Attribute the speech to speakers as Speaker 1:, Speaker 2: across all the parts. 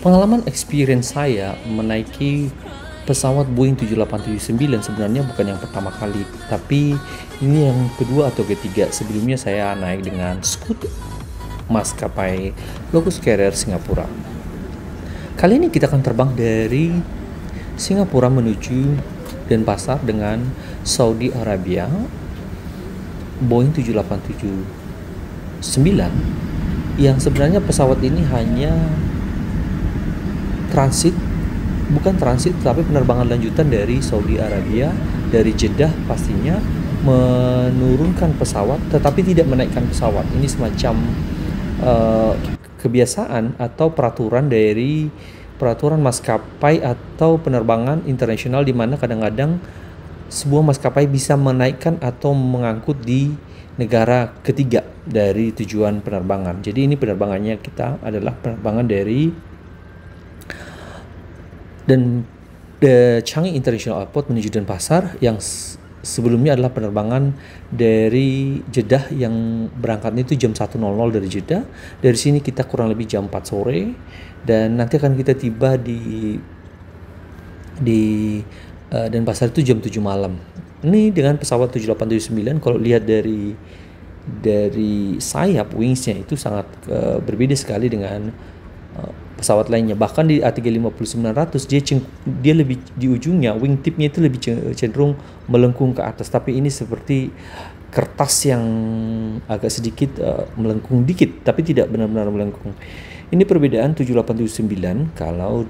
Speaker 1: Pengalaman experience saya menaiki pesawat Boeing 7879 sebenarnya bukan yang pertama kali, tapi ini yang kedua atau ketiga. Sebelumnya saya naik dengan Scoot, maskapai low cost carrier Singapura. Kali ini kita akan terbang dari Singapura menuju Denpasar dengan Saudi Arabia Boeing 7879, yang sebenarnya pesawat ini hanya transit, bukan transit tapi penerbangan lanjutan dari Saudi Arabia, dari Jeddah pastinya, menurunkan pesawat tetapi tidak menaikkan pesawat. Ini semacam kebiasaan atau peraturan maskapai atau penerbangan internasional, di mana kadang-kadang sebuah maskapai bisa menaikkan atau mengangkut di negara ketiga dari tujuan penerbangan. Jadi ini penerbangannya kita adalah penerbangan dari Changi International Airport menuju Denpasar, yang sebelumnya adalah penerbangan dari Jeddah yang berangkatnya itu jam 1.00 dari Jeddah. Dari sini kita kurang lebih jam 4 sore dan nanti akan kita tiba di Denpasar itu jam 7 malam. Ini dengan pesawat 7879, kalau lihat dari sayap wingsnya itu sangat berbeda sekali dengan pesawat lainnya. Bahkan di A350-900 dia lebih di ujungnya, wingtipnya itu lebih cenderung melengkung ke atas, tapi ini seperti kertas yang agak sedikit melengkung dikit, tapi tidak benar-benar melengkung. Ini perbedaan 7879 kalau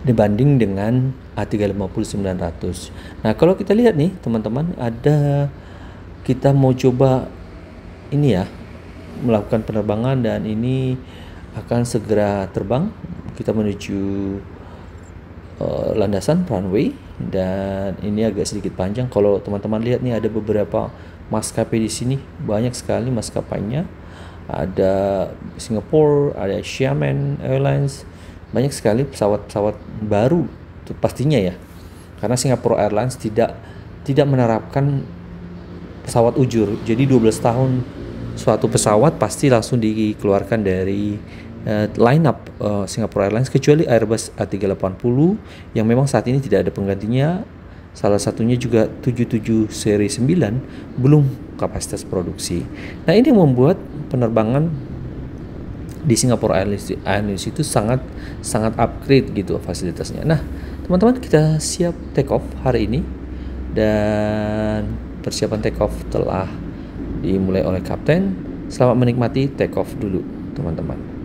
Speaker 1: dibanding dengan A350-900. Nah, kalau kita lihat nih teman-teman, kita mau coba ini ya, melakukan penerbangan, dan ini akan segera terbang. Kita menuju landasan runway, dan ini agak sedikit panjang. Kalau teman-teman lihat nih, ada beberapa maskapai di sini, banyak sekali maskapainya. Ada Singapore, ada Xiamen Airlines, banyak sekali pesawat-pesawat baru pastinya ya, karena Singapore Airlines tidak menerapkan pesawat ujur. Jadi 12 tahun suatu pesawat pasti langsung dikeluarkan dari line up Singapore Airlines, kecuali Airbus A380 yang memang saat ini tidak ada penggantinya. Salah satunya juga 77 seri 9 belum kapasitas produksi. Nah, ini yang membuat penerbangan di Singapore Airlines itu sangat upgrade gitu fasilitasnya. Nah, teman-teman, kita siap take off hari ini, dan persiapan take off telah dimulai oleh kapten. Selamat menikmati take off dulu, teman-teman.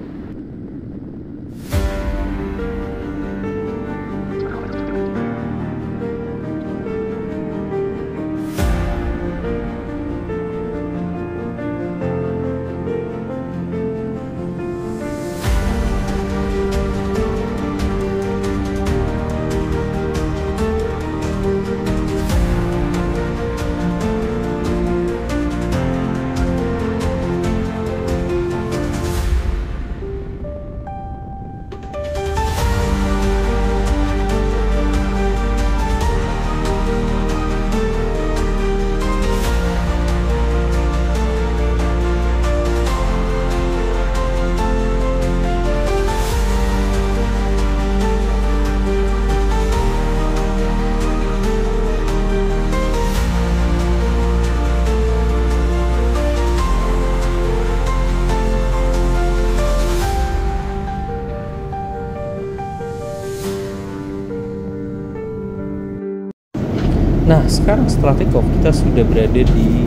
Speaker 1: Nah, sekarang setelah take off, kita sudah berada di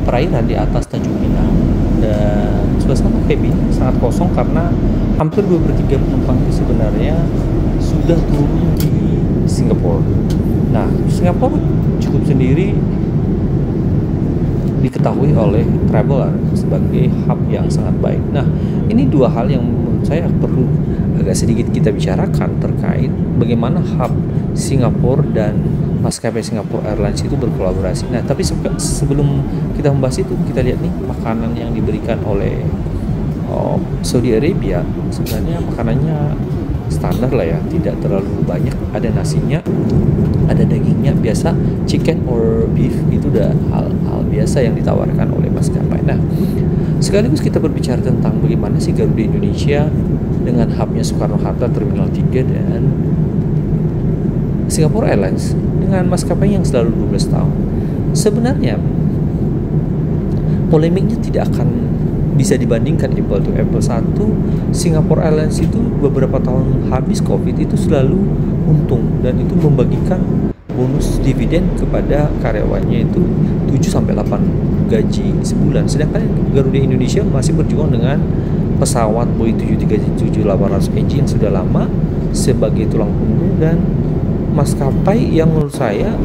Speaker 1: perairan di atas Tanjung Pinang, dan suasana cabin sangat kosong karena hampir 2/3 penumpang itu sebenarnya sudah turun di Singapura. Nah, Singapura cukup sendiri diketahui oleh traveler sebagai hub yang sangat baik. Nah, ini dua hal yang menurut saya perlu agak sedikit kita bicarakan terkait bagaimana hub Singapura dan maskapai Singapore Airlines itu berkolaborasi. Nah, tapi sebelum kita membahas itu, kita lihat nih makanan yang diberikan oleh Saudi Arabia. Sebenarnya makanannya standar lah ya, tidak terlalu banyak. Ada nasinya, ada dagingnya, biasa chicken or beef, itu udah hal biasa yang ditawarkan oleh maskapai. Nah, sekaligus kita berbicara tentang bagaimana sih Garuda Indonesia dengan hubnya Soekarno-Hatta Terminal 3 dan Singapore Airlines dengan maskapai yang selalu 12 tahun. Sebenarnya polemiknya tidak akan bisa dibandingkan apple to apple. Satu, Singapore Airlines itu beberapa tahun habis COVID itu selalu untung dan itu membagikan bonus dividen kepada karyawannya itu 7-8 gaji sebulan. Sedangkan Garuda Indonesia masih berjuang dengan pesawat Boeing 737-800 NG yang sudah lama sebagai tulang punggung dan maskapai yang menurut saya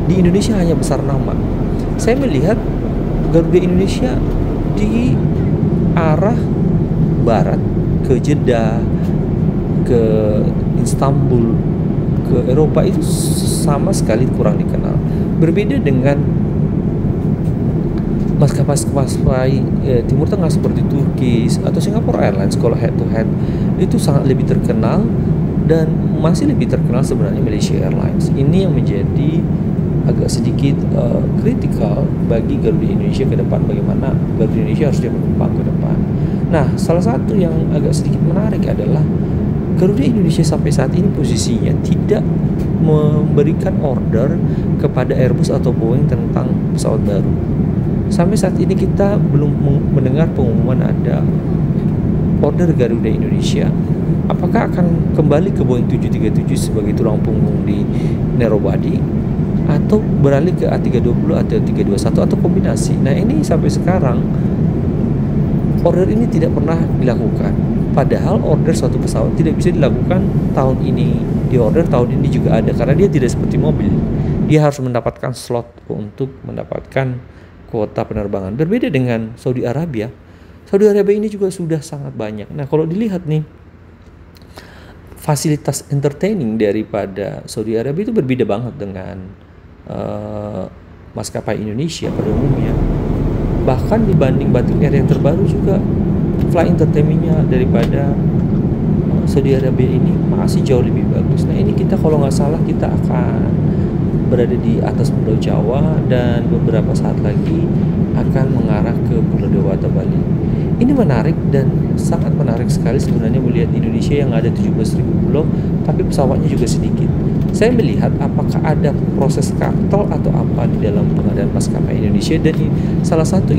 Speaker 1: di Indonesia hanya besar nama. Saya melihat Garuda Indonesia di arah barat, ke Jeddah, ke Istanbul, ke Eropa itu sama sekali kurang dikenal. Berbeda dengan maskapai Timur Tengah seperti Turkish atau Singapore Airlines, kalau head to head itu sangat lebih terkenal dan masih lebih terkenal sebenarnya Malaysia Airlines. Ini yang menjadi agak sedikit kritikal bagi Garuda Indonesia ke depan, bagaimana Garuda Indonesia harus berkembang ke depan. Nah, salah satu yang agak sedikit menarik adalah Garuda Indonesia sampai saat ini posisinya tidak memberikan order kepada Airbus atau Boeing tentang pesawat baru. Sampai saat ini kita belum mendengar pengumuman ada order Garuda Indonesia. Apakah akan kembali ke Boeing 737 sebagai tulang punggung di narrow body, atau beralih ke A320 atau 321 atau kombinasi. Nah, ini sampai sekarang order ini tidak pernah dilakukan. Padahal order suatu pesawat tidak bisa dilakukan tahun ini di order, tahun ini juga ada, karena dia tidak seperti mobil. Dia harus mendapatkan slot untuk mendapatkan kuota penerbangan. Berbeda dengan Saudi Arabia. Saudi Arabia ini juga sudah sangat banyak. Nah, kalau dilihat nih, fasilitas entertaining daripada Saudi Arabia itu berbeda banget dengan maskapai Indonesia pada umumnya. Bahkan dibanding Batik Air yang terbaru juga flight entertainmentnya daripada Saudi Arabia ini masih jauh lebih bagus. Nah, ini kita kalau nggak salah kita akan berada di atas Pulau Jawa dan beberapa saat lagi akan mengarah ke Pulau Dewata Bali. Ini menarik dan sangat menarik sekali sebenarnya melihat Indonesia yang ada 17.000 pulau tapi pesawatnya juga sedikit. Saya melihat apakah ada proses kartel atau apa di dalam pengadaan maskapai Indonesia, dan salah satu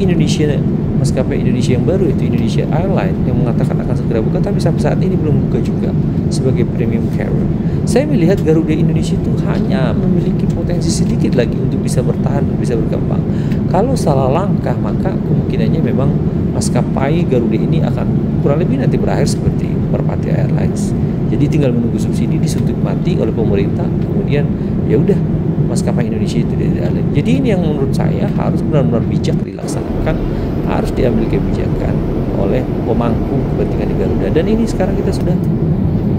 Speaker 1: maskapai Indonesia yang baru itu Indonesia Airlines yang mengatakan akan segera buka, tapi sampai saat ini belum buka juga sebagai premium carrier. Saya melihat Garuda Indonesia itu hanya memiliki potensi sedikit lagi untuk bisa bertahan, bisa berkembang. Kalau salah langkah maka kemungkinannya memang maskapai Garuda ini akan kurang lebih nanti berakhir seperti Merpati Airlines. Jadi tinggal menunggu subsidi disuntik mati oleh pemerintah, kemudian ya udah maskapai Indonesia itu dialih. Jadi ini yang menurut saya harus benar-benar bijak dilaksanakan, harus diambil kebijakan oleh pemangku kepentingan di Garuda. Dan ini sekarang kita sudah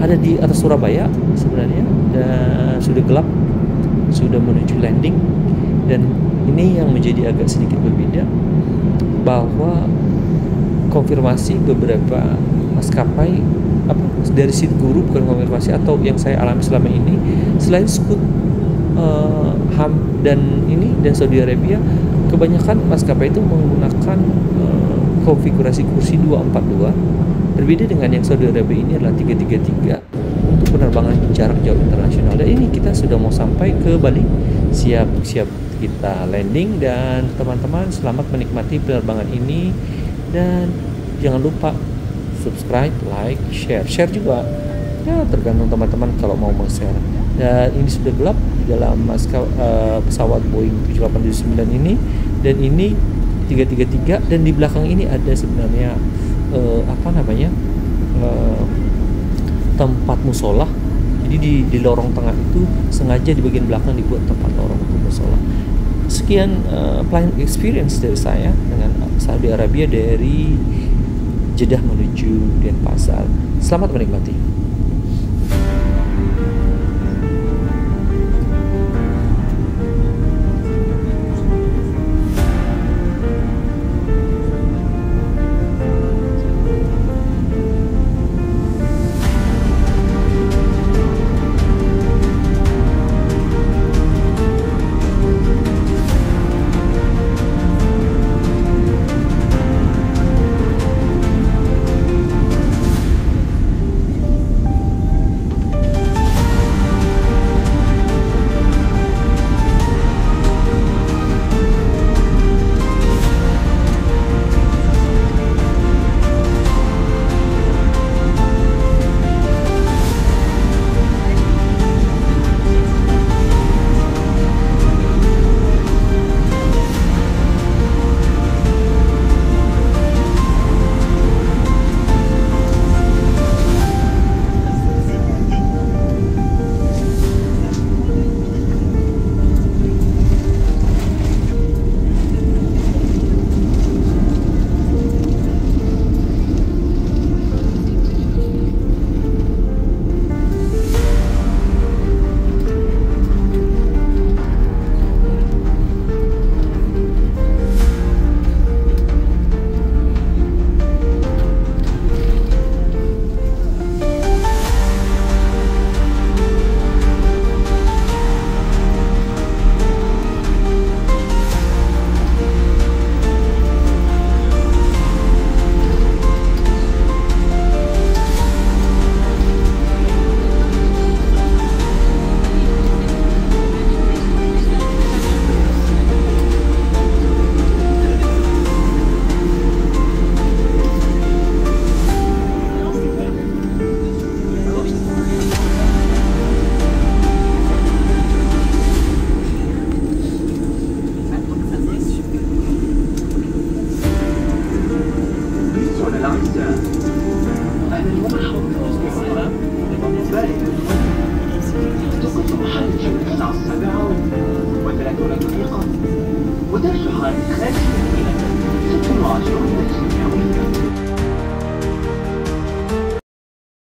Speaker 1: ada di atas Surabaya sebenarnya, dan sudah gelap, sudah menuju landing. Dan ini yang menjadi agak sedikit berbeda, bahwa konfirmasi beberapa maskapai dari Seat Guru, bukan konfirmasi, atau yang saya alami selama ini, selain Scoot, HAM dan Saudi Arabia, kebanyakan maskapai itu menggunakan konfigurasi kursi 242. Berbeda dengan yang Saudi Arabia ini adalah 333 untuk penerbangan jarak jauh internasional. Dan ini kita sudah mau sampai ke Bali, siap-siap kita landing, dan teman-teman selamat menikmati penerbangan ini, dan jangan lupa subscribe, like, share juga ya, tergantung teman-teman kalau mau share. Dan ini sudah gelap di dalam pesawat Boeing 7879 ini, dan ini 333, dan di belakang ini ada sebenarnya tempat musola. Jadi di lorong tengah itu sengaja di bagian belakang dibuat tempat lorong untuk musola. Sekian flying experience dari saya dengan Saudi Arabia dari Jeddah menuju Denpasar. Selamat menikmati.
Speaker 2: محل الجو الساعة 7:30 ودرجة حرارة خارج المدينة 26 درجة مئوية.